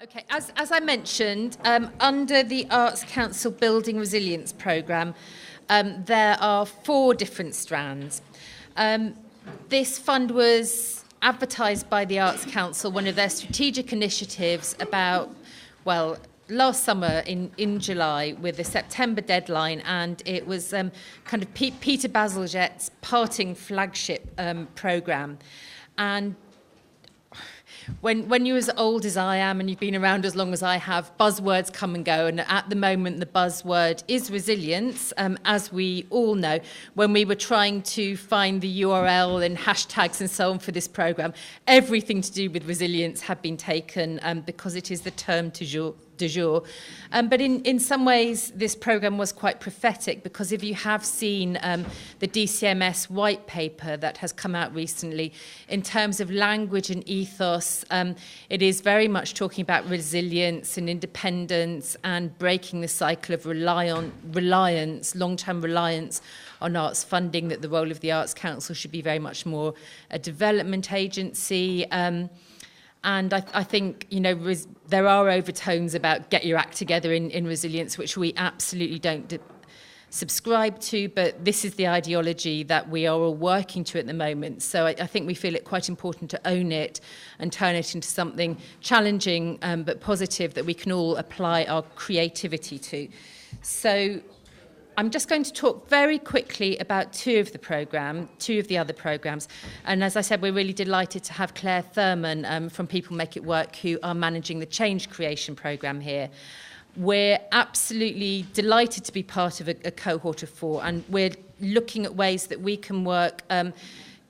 Okay, as I mentioned, under the Arts Council Building Resilience Programme, there are 4 different strands. This fund was advertised by the Arts Council, one of their strategic initiatives last summer in July with a September deadline, and it was kind of Peter Bazalgette's parting flagship programme. And when you're as old as I am and you've been around as long as I have, buzzwords come and go. And at the moment, the buzzword is resilience, as we all know. When we were trying to find the URL and hashtags and so on for this programme, everything to do with resilience had been taken because it is the term du jour. But in some ways, this programme was quite prophetic, because if you have seen the DCMS white paper that has come out recently, in terms of language and ethos, it is very much talking about resilience and independence and breaking the cycle of reliance, long-term reliance on arts funding, that the role of the Arts Council should be very much more a development agency. And I think, there are overtones about get your act together in resilience, which we absolutely don't subscribe to, but this is the ideology that we are all working to at the moment. So I think we feel it quite important to own it and turn it into something challenging but positive that we can all apply our creativity to. So I'm just going to talk very quickly about two of the other programmes. And as I said, we're really delighted to have Claire Thurman from People Make It Work, who are managing the Change Creation programme here. We're absolutely delighted to be part of a cohort of 4, and we're looking at ways that we can work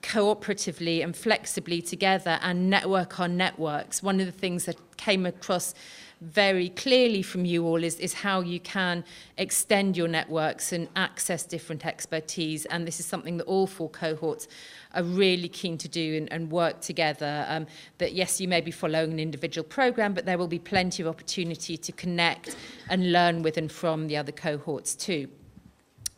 cooperatively and flexibly together and network our networks. One of the things that came across very clearly from you all is how you can extend your networks and access different expertise, and this is something that all 4 cohorts are really keen to do and work together. That yes, you may be following an individual programme, but there will be plenty of opportunity to connect and learn with and from the other cohorts too.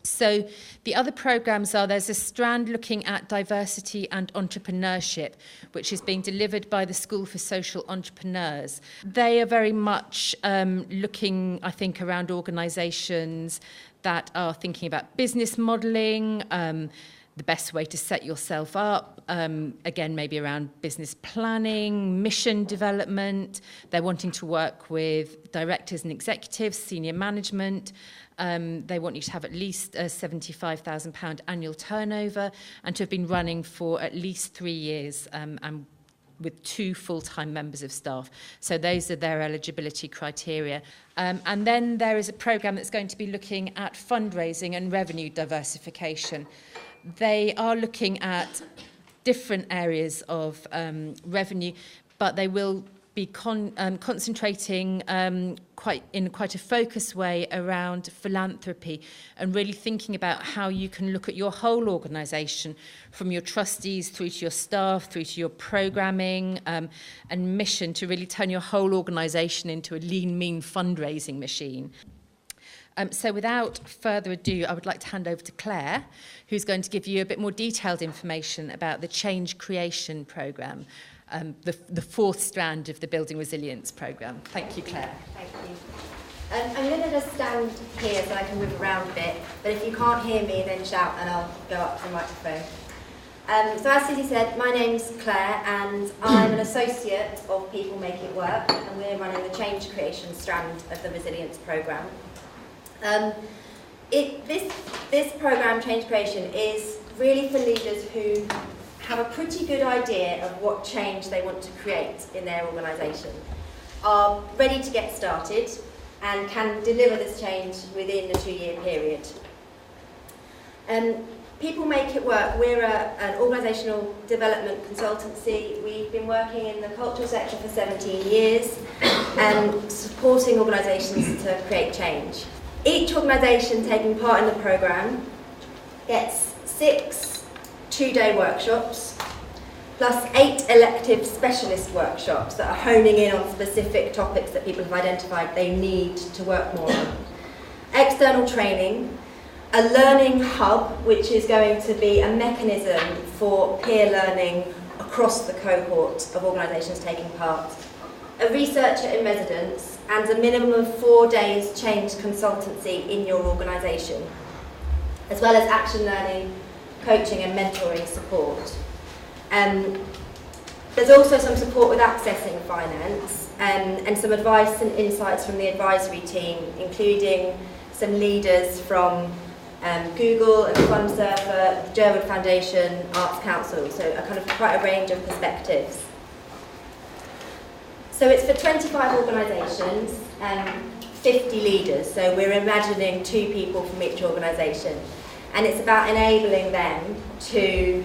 So the other programmes there's a strand looking at diversity and entrepreneurship, which is being delivered by the School for Social Entrepreneurs. They are very much looking, I think, around organisations that are thinking about business modelling, the best way to set yourself up, again, maybe around business planning, mission development. They're wanting to work with directors and executives, senior management. They want you to have at least a £75,000 annual turnover and to have been running for at least 3 years and with 2 full-time members of staff. So those are their eligibility criteria. And then there is a programme that's going to be looking at fundraising and revenue diversification. They are looking at different areas of revenue, but they will be concentrating in quite a focused way around philanthropy and really thinking about how you can look at your whole organisation, from your trustees through to your staff, through to your programming and mission, to really turn your whole organisation into a lean, mean fundraising machine. So without further ado, I would like to hand over to Claire, who's going to give you a bit more detailed information about the Change Creation programme, the 4th strand of the Building Resilience programme. Thank you, Claire. Thank you. I'm going to just stand here so I can move around a bit, but if you can't hear me, then shout and I'll go up to the microphone. So as Suzie said, my name's Claire and I'm an associate of People Make It Work, and we're running the Change Creation strand of the Resilience programme. This programme, Change Creation, is really for leaders who have a pretty good idea of what change they want to create in their organisation, are ready to get started and can deliver this change within a 2-year period. People Make It Work, we're an organisational development consultancy. We've been working in the cultural sector for 17 years and supporting organisations to create change. Each organisation taking part in the programme gets 6 2-day workshops, plus 8 elective specialist workshops that are honing in on specific topics that people have identified they need to work more on. External training, a learning hub, which is going to be a mechanism for peer learning across the cohort of organisations taking part, a researcher in residence, and a minimum of 4 days change consultancy in your organisation, as well as action learning, coaching and mentoring support. There's also some support with accessing finance, and some advice and insights from the advisory team, including some leaders from Google and Fundsurfer, Jerwood Foundation, Arts Council, so a kind of quite a range of perspectives. So it's for 25 organisations and 50 leaders, so we're imagining 2 people from each organisation, and it's about enabling them to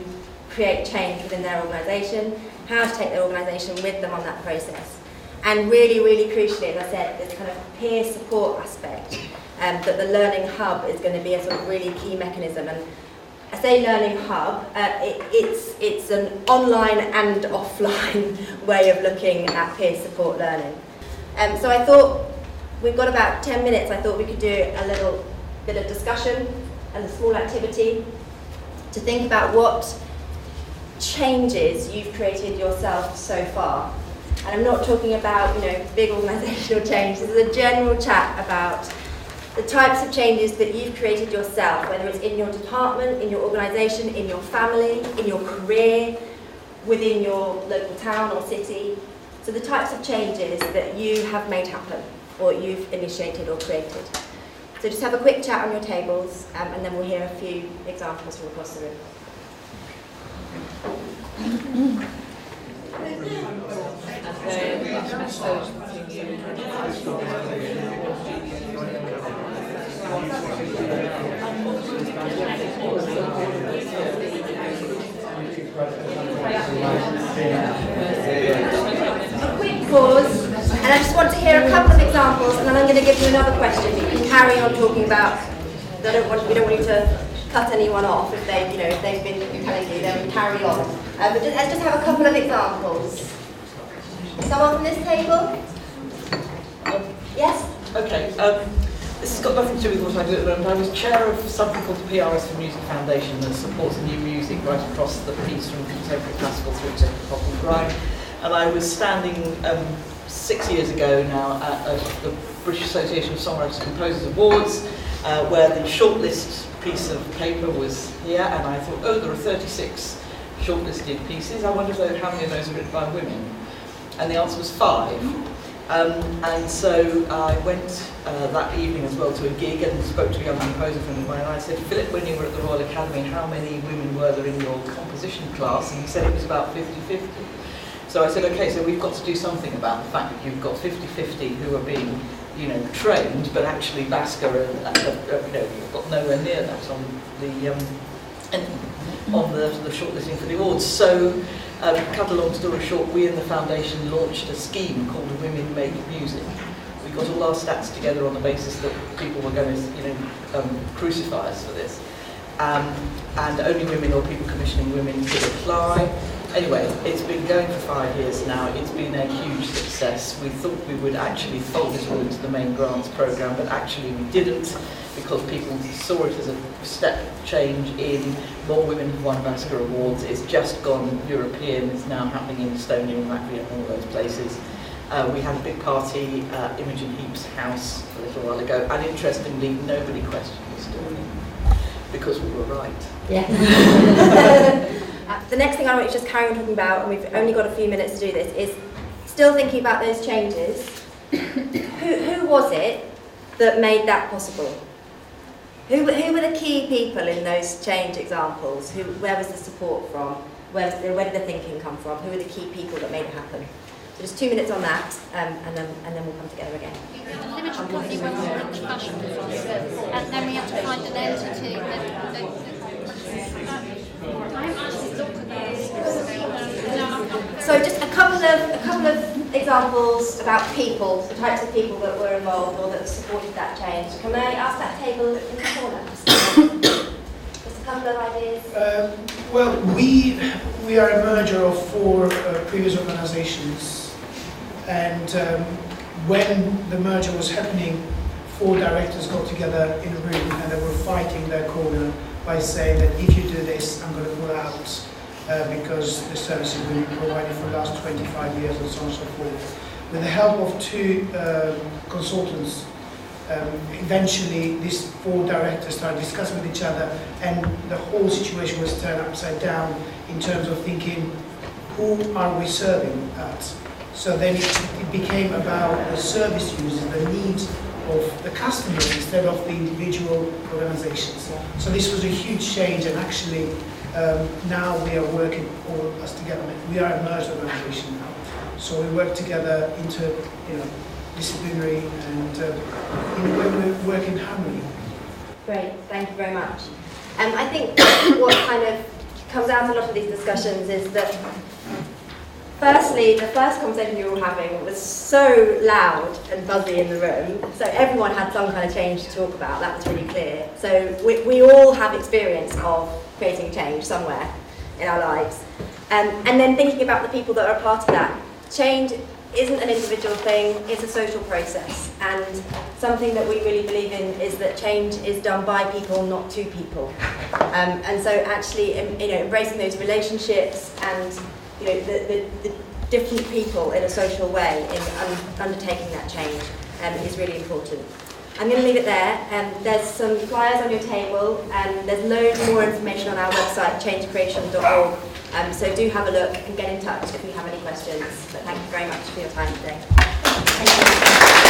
create change within their organisation, how to take their organisation with them on that process. And really, really crucially, as I said, this kind of peer support aspect, that the Learning Hub is going to be a sort of really key mechanism. And I say Learning Hub, it's an online and offline way of looking at peer support learning. So I thought, we've got about 10 minutes, I thought we could do a little bit of discussion and a small activity to think about what changes you've created yourself so far. And I'm not talking about, big organisational change. This is a general chat about the types of changes that you've created yourself, whether it's in your department, in your organisation, in your family, in your career, within your local town or city. So the types of changes that you have made happen, or you've initiated or created. So just have a quick chat on your tables, and then we'll hear a few examples from across the room. A quick pause, and I just want to hear a couple of examples, and then I'm going to give you another question. You can carry on talking about. We don't want you to cut anyone off if they've been telling you. Then carry on. But let's just have a couple of examples. Someone from this table? Yes? Okay. This has got nothing to do with what I do at the moment. I was chair of something called the PRS for Music Foundation that supports new music right across the piece from contemporary classical through to pop and grime. And I was standing 6 years ago now at the British Association of Songwriters and Composers Awards, where the shortlist piece of paper was here, and I thought, oh, there are 36 shortlisted pieces. I wonder how many of those are written by women. And the answer was 5. And so I went that evening as well to a gig and spoke to a young composer friend of mine, and I said, Philip, when you were at the Royal Academy, how many women were there in your composition class? And he said it was about 50-50. So I said, okay, so we've got to do something about the fact that you've got 50-50 who are being, trained, but actually BASCA you've got nowhere near that on the shortlisting for the awards. So, cut a long story short, we in the foundation launched a scheme called Women Make Music. We got all our stats together on the basis that people were going to, crucify us for this. And only women or people commissioning women could apply. Anyway, it's been going for 5 years now. It's been a huge success. We thought we would actually fold it all into the main grants programme, but actually we didn't, because people saw it as a step change in more women have won BASCA awards. It's just gone European. It's now happening in Estonia and Latvia and all those places. We had a big party at Imogen Heap's house a little while ago, and interestingly, nobody questioned the story, because we were right. Yeah. The next thing I want to just carry on talking about, and we've only got a few minutes to do this, is still thinking about those changes. Who was it that made that possible? Who were the key people in those change examples? Where was the support from? Where did the thinking come from? Who were the key people that made it happen? So just 2 minutes on that, and then we'll come together again. The limited company went on with the fashion business, and then we had to find an entity So just a couple of examples about people, the types of people that were involved or that supported that change. Can I ask that table in the corner? Just a couple of ideas. Well, we are a merger of 4 previous organizations, and when the merger was happening, 4 directors got together in a room and they were fighting their corner by saying that if you do this, I'm going to pull out because the service has been provided for the last 25 years and so on and so forth. with the help of two consultants, eventually these 4 directors started discussing with each other, and the whole situation was turned upside down in terms of thinking, who are we serving at? So then it became about the service users, the needs of the customers instead of the individual organizations. So this was a huge change, and actually now we are working all of us together. We are a merged organization now. So we work together disciplinary and in a way we work in harmony. Great, thank you very much. I think what kind of comes out of a lot of these discussions is that, firstly, the first conversation you were all having was so loud and buzzy in the room, so everyone had some kind of change to talk about. That was really clear. So we all have experience of creating change somewhere in our lives. And then thinking about the people that are a part of that. Change isn't an individual thing, it's a social process. And something that we really believe in is that change is done by people, not to people. And so actually, embracing those relationships and the different people in a social way in undertaking that change is really important. I'm going to leave it there. There's some flyers on your table, and there's loads more information on our website, changecreation.org. So do have a look and get in touch if you have any questions. But thank you very much for your time today. Thank you.